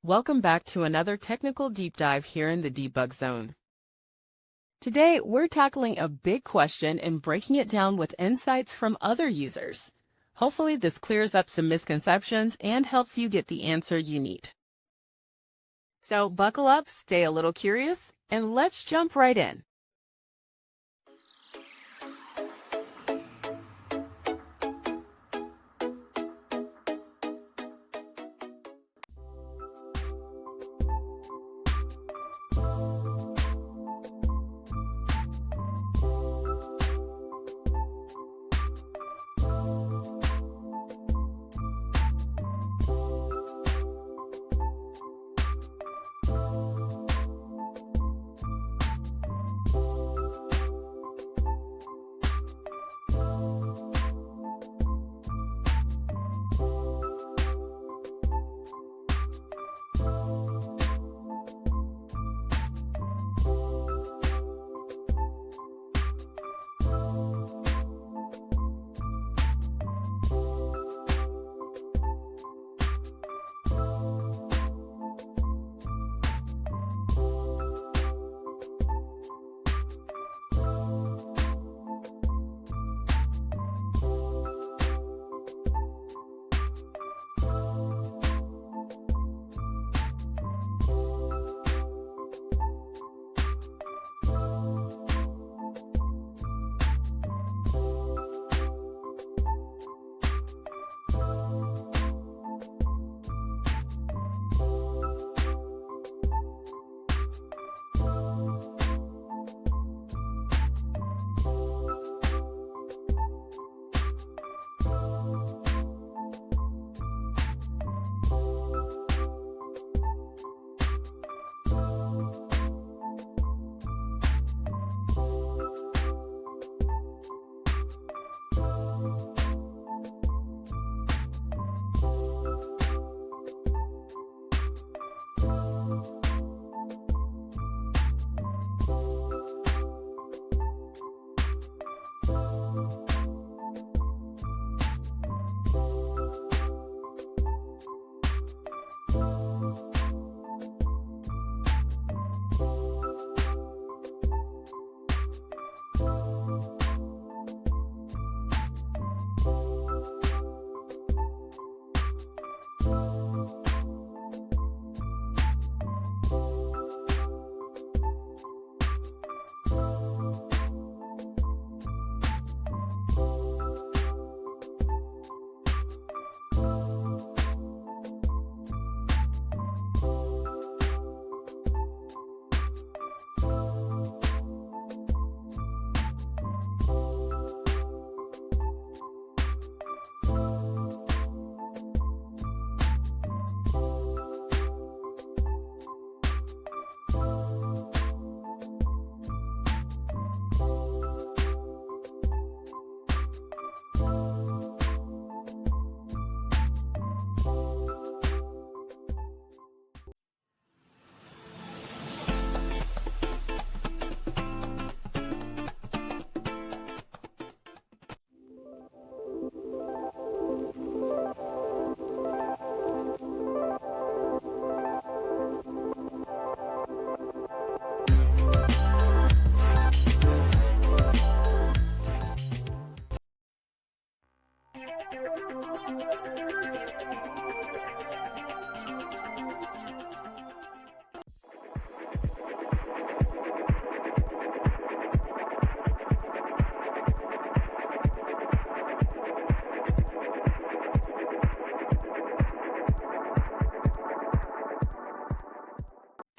Welcome back to another technical deep dive here in the debug zone. Today, we're tackling a big question and breaking it down with insights from other users. Hopefully, this clears up some misconceptions and helps you get the answer you need. So buckle up, stay a little curious, and let's jump right in.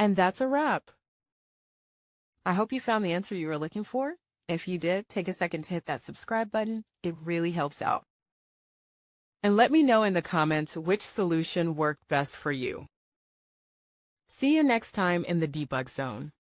And that's a wrap. I hope you found the answer you were looking for. If you did, take a second to hit that subscribe button. It really helps out. And let me know in the comments which solution worked best for you. See you next time in the debug zone.